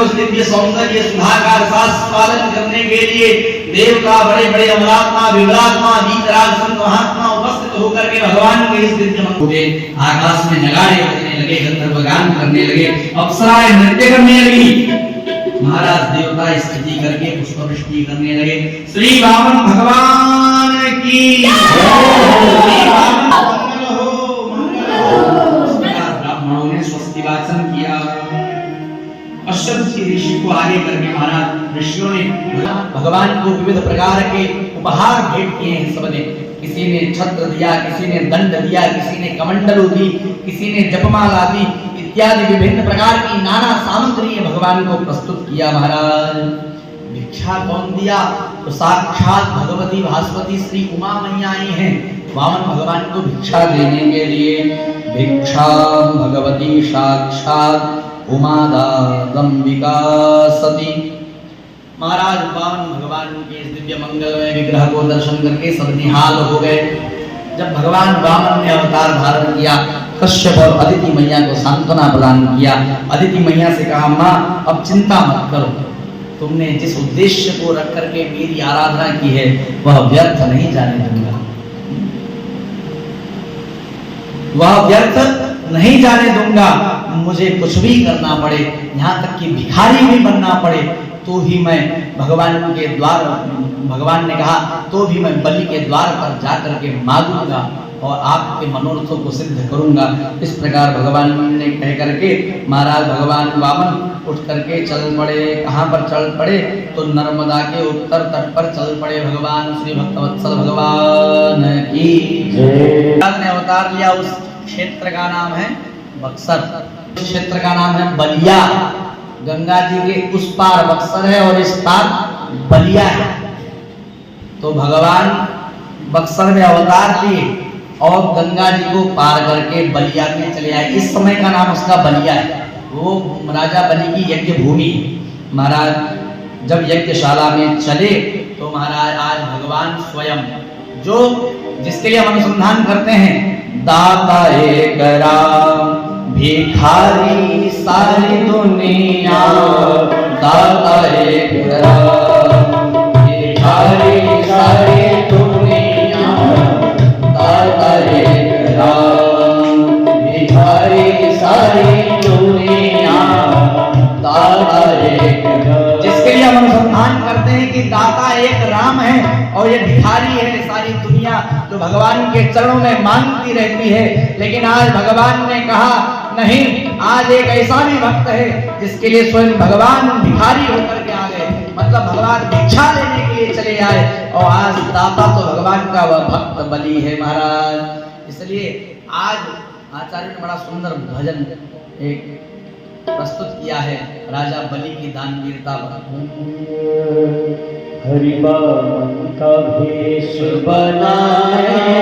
उस दिव्य सौंदर्य सुधा का रसास्वादन करने के लिए देवता बड़े बड़े अमरात्मा विमलात्मा वीतराग संत महात्मा उपस्थित होकर के भगवान के इस दिव्य मंदिर आकाश में नगाड़े बजने लगे, गंधर्व गान करने लगे, अप्सराएं नृत्य करने लगी। महाराज देवता स्तुति करके पुष्पवृष्टि करने लगे। श्री वामन भगवान की ब्राह्मणों ने स्वस्ति वाचन किया। अश्वत्थ ऋषि को आगे करके महाराज ऋषियों ने भगवान को विविध प्रकार के उपहार भेंट किए हैं। सबने, किसी ने छत्र दिया, किसी ने दंड दिया, किसी ने कमंडलू दी, किसी ने जपमाला दी इत्यादि विभिन्न प्रकार की नाना सामग्री भगवान को प्रस्तुत किया। महाराज भिक्षा कौन दिया? तो साक्षात भगवती भास्वती श्री उमा मैया आई हैं वामन भगवान को भिक्षा देने के लिए। भिक्षा भगवती साक्षात उमादादंबिका सती। महाराज वामन भगवान के इस दिव्य मंगलमय विग्रह को दर्शन करके सब निहाल हो गए। जब भगवान वामन ने अवतार धारण किया, कश्यप और अदिति मैया को सांत्वना प्रदान किया। अदिति मैया से कहा, माँ अब चिंता मत करो, तुमने जिस उद्देश्य को रख करके मेरी आराधना की है वह व्यर्थ नहीं जाने दूंगा, वह व्यर्थ नहीं जाने दूंगा। मुझे कुछ भी करना पड़े, यहाँ तक कि भिखारी भी बनना पड़े, तो ही मैं भगवान के द्वार, भगवान ने कहा तो भी मैं बलि के द्वार पर जाकर के मांगूंगा और आपके मनोरथों को सिद्ध करूंगा। इस प्रकार भगवान ने कह करके महाराज भगवान वामन उठ करके चल पड़े। कहाँ पर चल पड़े? तो नर्मदा के उत्तर तट पर चल पड़े। भगवान श्री भक्तवत्सल भगवान की ने अवतार लिया। उस क्षेत्र का नाम है बक्सर, उस क्षेत्र का नाम है बलिया। गंगा जी के उस पार बक्सर है और इस पार बलिया है। तो भगवान बक्सर में अवतार लिए और गंगा जी को पार करके बलिया में चले आए। इस समय का नाम उसका बलिया है। वो राजा बलि की यज्ञ भूमि। महाराज जब यज्ञशाला में चले तो महाराज आज भगवान स्वयं, जो जिसके लिए हम अनुसंधान करते हैं, दाता एक राम भिखारी सारी दुनिया, दाता एक राम भिखारी सारी दुनिया, दाता एक राम भिखारी सारी दुनिया, दाता एक राम। जिसके लिए हम अनुसंधान करते हैं कि दाता एक राम है और ये भिखारी है सारी दुनिया, जो भगवान के चरणों में मांगती रहती है। लेकिन आज भगवान ने कहा नहीं, आज एक ऐसा भी भक्त है जिसके लिए स्वयं भगवान भिखारी होकर के आ गए, मतलब भगवान भिक्षा लेने के लिए चले आए। और आज दाता तो भगवान का वह भक्त बलि है महाराज। इसलिए आज आचार्य ने बड़ा सुंदर भजन एक प्रस्तुत किया है राजा बलि की दानवीरता पर। हरि बामन का भेष बनाए,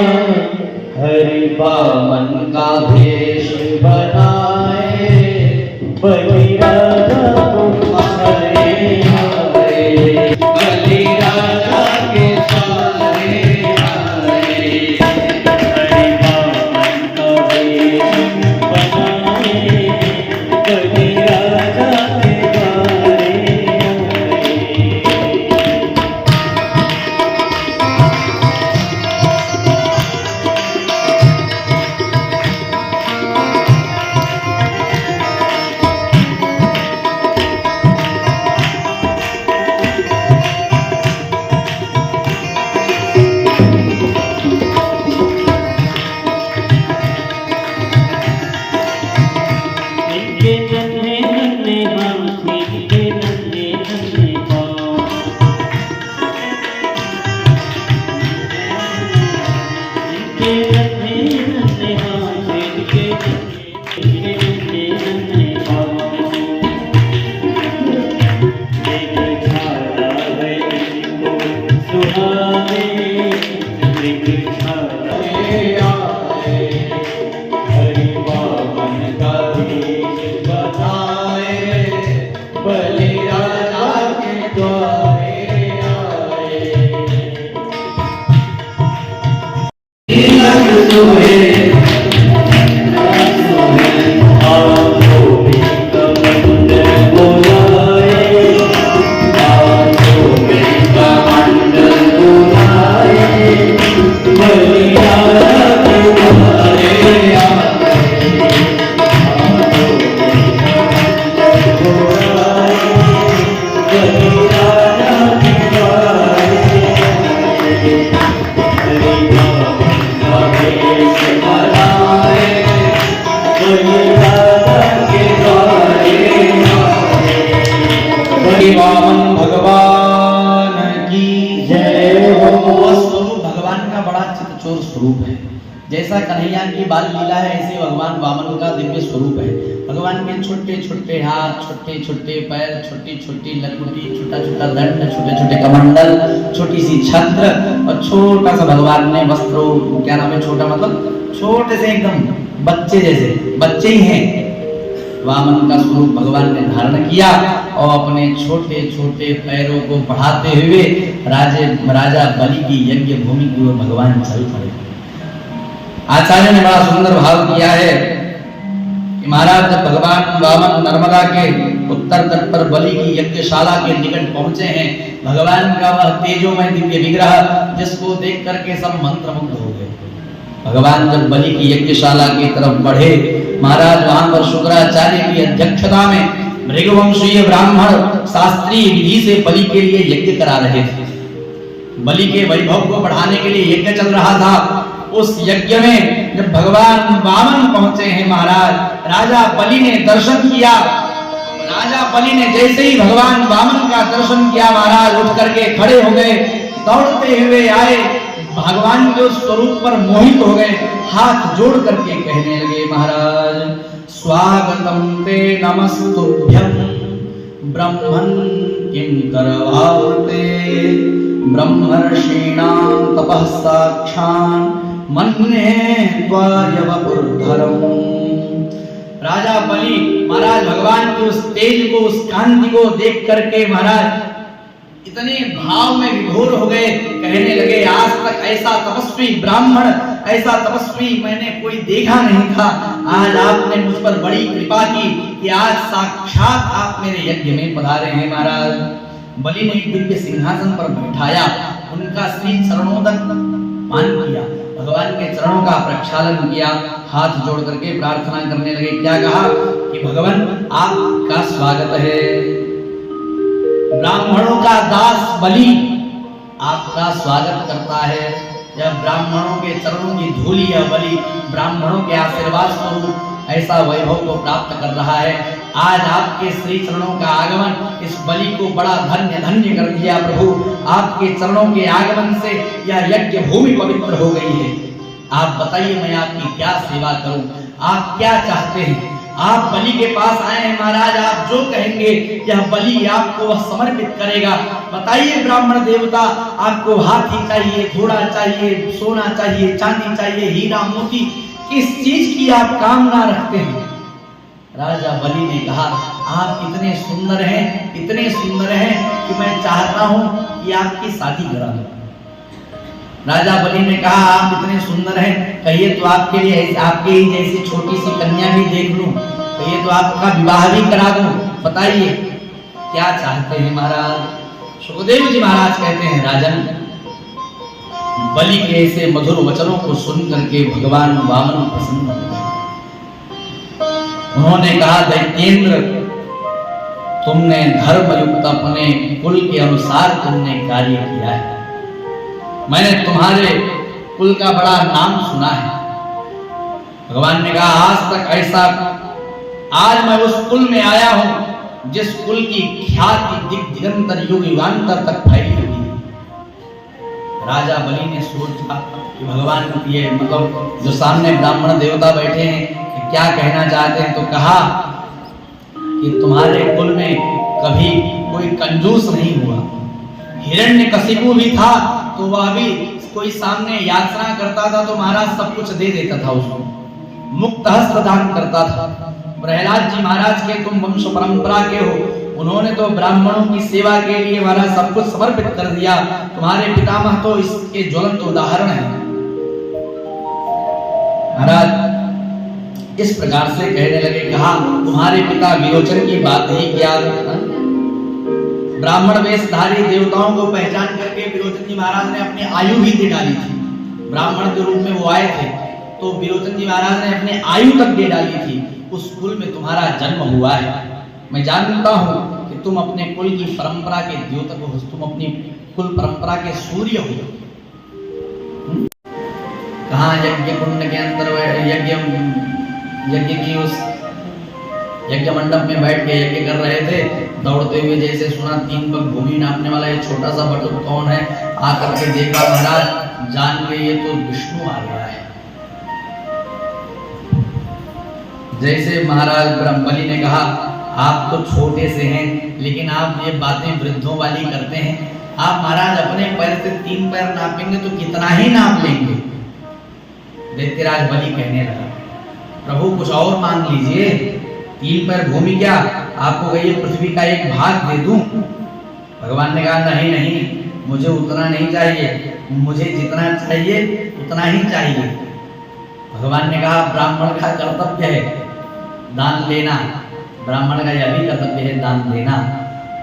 हरि बामन का भेष बनाए, बलि राजा को मारे आए, बलि राजा के सारे आए। हरि बामन का भेष बनाए, बलि राजा के द्वारे आए। बोलिए वामन भगवान की जय हो। वह स्वरूप भगवान का बड़ा चितचोर स्वरूप है। जैसा कन्हैया की बाल लीला है, ऐसे भगवान वामन का दिव्य स्वरूप है। भगवान के छोटे छोटे हाथ, छोटे छोटे पैर, छोटी छोटी लकुटी, छोटा छोटा दंड, छोटे छोटे कमंडल, छोटी सी छत्र और छोटा सा भगवान ने वस्त्र, क्या नाम है, छोटा मतलब छोटे से एकदम बच्चे जैसे, बच्चे ही हैं, वामन का स्वरूप भगवान ने धारण किया और अपने छोटे छोटे पैरों को बढ़ाते हुए राजा बलि की यज्ञ भूमि की ओर भगवान चल पड़े। आचार्य ने बड़ा सुंदर भाव किया है कि महाराज जब भगवान वामन नर्मदा के उत्तर तट पर बलि की यज्ञशाला के निकट पहुंचे हैं, भगवान का वह तेजोमय दिव्य विग्रह जिसको देख करके सब मंत्रमुग्ध हो गए। भगवान जब बलि की यज्ञशाला की तरफ बढ़े, महाराज वहां पर शुक्राचार्य की अध्यक्षता में मृगवंशीय ब्राह्मण शास्त्रीय विधि से बलि के लिए यज्ञ करा रहे थे। बलि के वैभव को बढ़ाने के लिए यज्ञ चल रहा था। उस यज्ञ में जब भगवान वामन पहुंचे हैं महाराज, राजा बलि ने दर्शन किया। राजा बलि ने जैसे ही भगवान वामन का दर्शन किया, महाराज उठ करके खड़े हो गए, दौड़ते हुए आए, भगवान के स्वरूप पर मोहित हो गए, हाथ जोड़ करके कहने लगे, महाराज स्वागतम ते नमस्तुभ्यं ब्रह्मन् किं करवावते ब्रह्मर्षीणां तपः साक्षान् मन्ये त्वायवपुर्धरम्। राजा बलि महाराज भगवान के उस तेज को, उस कांति को देख करके महाराज इतने भाव में विभोर हो गए, कहने लगे, आज तक ऐसा तपस्वी ब्राह्मण, ऐसा तपस्वी मैंने कोई देखा नहीं था। आज आपने मुझ पर बड़ी कृपा की कि आज साक्षात आप मेरे यज्ञ में पधारे हैं। महाराज बलि ने एक दिव्य सिंहासन पर बैठाया, उनका श्री चरणों तक मान किया, भगवान के चरणों का प्रक्षालन किया, हाथ जोड़ करके प्रार्थना करने लगे। क्या कहा कि भगवान आपका स्वागत है, ब्राह्मणों का दास बलि आपका स्वागत करता है। जब ब्राह्मणों के चरणों की धूलि या बलि ब्राह्मणों के आशीर्वाद स्वरूप ऐसा वैभव को प्राप्त कर रहा है। आज आपके श्री चरणों का आगमन इस बलि को बड़ा धन्य धन्य कर दिया। प्रभु आपके चरणों के आगमन से यह यज्ञ भूमि पवित्र हो गई है। आप बताइए मैं आपकी क्या सेवा करूं, आप क्या चाहते हैं? आप बलि के पास आए हैं महाराज, आप जो कहेंगे यह बलि आपको वह समर्पित करेगा। बताइए ब्राह्मण देवता, आपको हाथी चाहिए, घोड़ा चाहिए, सोना चाहिए, चांदी चाहिए, हीरा मोती, किस चीज की आप कामना रखते हैं? राजा बलि ने कहा, आप इतने सुंदर हैं, इतने सुंदर हैं कि मैं चाहता हूं कि आपकी शादी करा दूं। राजा बलि ने कहा, आप इतने सुंदर हैं, कहिए तो आपके लिए आपके ही जैसी छोटी सी कन्या भी देख लूं, कहिए तो आपका विवाह भी करा दूं। बताइए क्या चाहते हैं महाराज? सुखदेव जी महाराज कहते हैं, राजन बलि के ऐसे मधुर वचनों को सुन करके भगवान वामन प्रसन्न हो गए। उन्होंने कहा, दैत्येंद्र तुमने धर्मयुक्त अपने कुल के अनुसार तुमने कार्य किया है। मैंने तुम्हारे कुल का बड़ा नाम सुना है। भगवान ने कहा, आज तक ऐसा, आज मैं उस कुल में आया हूं जिस कुल की ख्याति दिगंतर युग युगांतर तक फैली हुई है। राजा बलि ने सोचा कि भगवान ये मतलब जो सामने ब्राह्मण देवता बैठे हैं कि क्या कहना चाहते हैं, तो कहा कि तुम्हारे कुल में कभी कोई कंजूस नहीं हुआ। हिरण्यकशिपु भी था तो वह भी कोई सामने याचना करता था तो महाराज सब कुछ दे देता था उसको, मुक्त हस्त दान करता था। प्रहलाद जी महाराज के तुम वंश परंपरा के हो, उन्होंने तो ब्राह्मणों की सेवा के लिए महाराज सब कुछ समर्पित कर दिया। तुम्हारे पितामह तो इसके ज्वलंत उदाहरण है। महाराज इस प्रकार से कहने लगे, कहा तुम्हारे पिता विरोचन की बात ही क्या? ब्राह्मण वेशधारी देवताओं को पहचान करके विरोचन जी महाराज ने अपनी आयु भी दे डाली थी। ब्राह्मण के रूप में वो आए थे तो विरोचन जी महाराज ने अपनी आयु तक दे डाली थी। उस कुल में तुम्हारा जन्म हुआ है। मैं जानता हूं कि तुम अपने कुल की परंपरा के द्योतक हो, तुम अपनी कुल परंपरा के सूर्य हो। कहां यज्ञ कुंड के अंदर यज्ञ की उस यज्ञ मंडप में बैठ के यज्ञ कर रहे थे। दौड़ते हुए जैसे सुना 3 पग भूमि नापने वाला ये छोटा सा बटुक कौन है, आकर के देखा महाराज, जान गए ये तो विष्णु आ गया है। जैसे महाराज ब्रह्मबली ने कहा आप तो छोटे से हैं लेकिन आप ये बातें वृद्धों वाली करते हैं, आप महाराज अपने पैर से 3 पैर नापेंगे तो कितना ही नाप लेंगे। दैत्यराज बलि कहने लगा प्रभु कुछ और मांग लीजिए, 3 पैर भूमि क्या, आपको कहिए पृथ्वी का एक भाग दे दूं। भगवान ने कहा नहीं नहीं, मुझे उतना नहीं चाहिए, मुझे जितना चाहिए उतना ही चाहिए। भगवान ने कहा ब्राह्मण का कर्तव्य है दान लेना, ब्राह्मण का यह भी कर्तव्य है दान देना,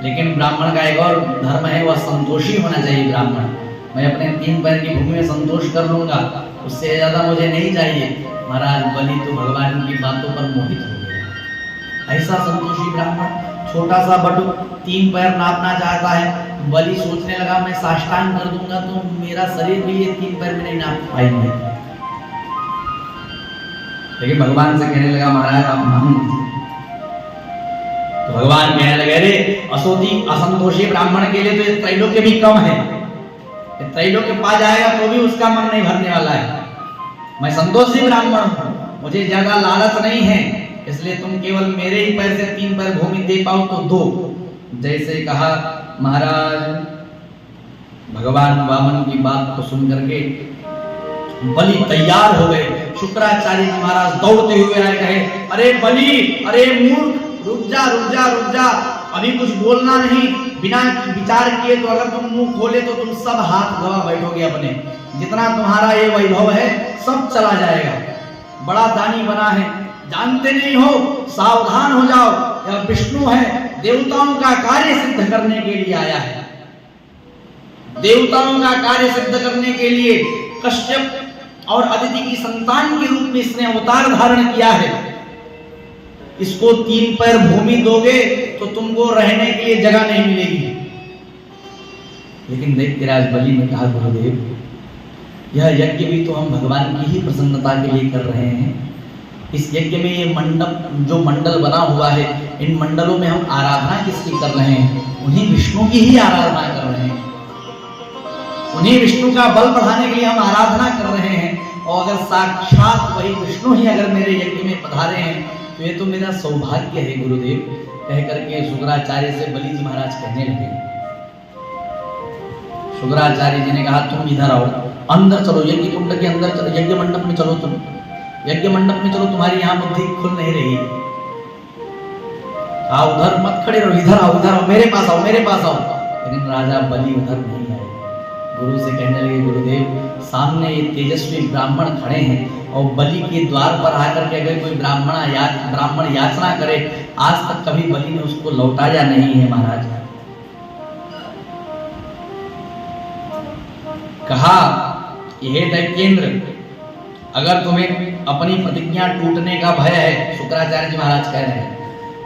लेकिन ब्राह्मण का एक और धर्म है वह संतोषी होना चाहिए। ब्राह्मण मैं अपने 3 पैर की भूमि में संतोष कर लूंगा, उससे ज्यादा मुझे नहीं चाहिए। महाराज बलि तो भगवान की बातों पर मोहित हो गया। ऐसा संतोषी ब्राह्मण छोटा सा बटुक 3 पैर नापना चाहता है। बलि सोचने लगा मैं साष्टांग कर दूंगा तो मेरा शरीर भी ये 3 पैर में नहीं नाप पाएंगे, लेकिन भगवान से कहने लगा महाराज आप मान लीजिए। तो भगवान कहने लगे अरे असंतोषी ब्राह्मण के लिए तो ये त्रैलोक्य भी कम है, त्रैलोक्य पा जाएगा तो भी उसका मन नहीं भरने वाला है। मैं संतोषी ब्राह्मण हूं, मुझे ज्यादा लालच नहीं है, इसलिए तुम केवल मेरे ही पैर से 3 पैर भूमि दे पाओ तो दो। जैसे कहा महाराज भगवान वामन की बात को सुन करके बलि तैयार हो गए। शुक्राचार्य जी महाराज दौड़ते हुए आए, कहे अरे बलि, अरे मूर्ख, रुक जा रुक जा रुक जा, अभी कुछ बोलना नहीं, बिना विचार किए तो अगर तुम मुंह खोले तो तुम सब हाथ गवा बैठोगे अपने, जितना तुम्हारा ये वैभव है सब चला जाएगा। बड़ा दानी बना है, जानते नहीं हो, सावधान हो जाओ, यह विष्णु है, देवताओं का कार्य सिद्ध करने के लिए आया है। देवताओं का कार्य सिद्ध करने के लिए कश्यप और अदिति की संतान के रूप में इसने अवतार धारण किया है। इसको 3 पैर भूमि दोगे तो तुमको रहने के लिए जगह नहीं मिलेगी। लेकिन दैत्यराज बलि ने कहा गुरुदेव यह यज्ञ भी तो हम भगवान की ही प्रसन्नता के लिए कर रहे हैं। इस यज्ञ में ये मंडप जो मंडल बना हुआ है, इन मंडलों में हम आराधना किसकी कर रहे हैं? उन्हीं विष्णु की ही आराधना कर रहे हैं। उन्हीं विष्णु का बल बढ़ाने के लिए हम आराधना कर रहे हैं। और अगर साक्षात वही विष्णु ही अगर मेरे यज्ञ में पधारे हैं तो ये तो मेरा सौभाग्य है गुरुदेव। कह करके शुक्राचार्य से बलि जी महाराज कहने लगे। शुक्राचार्य जी ने कहा तुम इधर आओ, अंदर चलो, यज्ञ कुंड के अंदर चलो, यज्ञ मंडप में चलो, तुम यज्ञ मंडप में चलो, तुम्हारी यहाँ बुद्धि खुल नहीं रही। आओ उधर मत खड़े रहो, इधर आओ, इधर आओ, मेरे पास आओ, मेरे पास आओ। लेकिन राजा बलि उधर नहीं आए। गुरु से कहने लगे गुरुदेव सामने ये तेजस्वी ब्राह्मण खड़े हैं और बलि के द्वार पर आकर के अगर कोई ब्राह्मण याचना करे, आज तक कभी बलि ने उसको लौटाया नहीं है महाराज। कहा यह दैत्येंद्र अगर तुम्हें अपनी प्रतिज्ञा टूटने का भय है, शुक्राचार्य जी महाराज कह रहे हैं,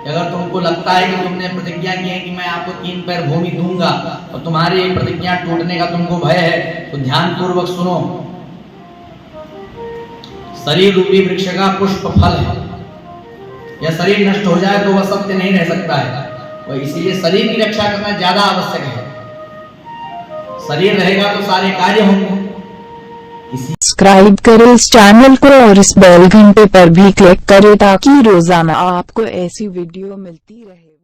अगर तुमको लगता है कि तुमने प्रतिज्ञा की है कि मैं आपको 3 पैर भूमि दूंगा और तुम्हारी प्रतिज्ञा टूटने का तुमको भय है, तो ध्यान पूर्वक सुनो। शरीर रूपी वृक्ष का पुष्प फल है, यह शरीर नष्ट हो जाए तो वह सत्य नहीं रह सकता है, वह इसीलिए शरीर की रक्षा करना ज्यादा आवश्यक है। शरीर रहेगा तो सारे कार्य होंगे। सब्सक्राइब करें इस चैनल को और इस बेल घंटे पर भी क्लिक करें ताकि रोजाना आपको ऐसी वीडियो मिलती रहे।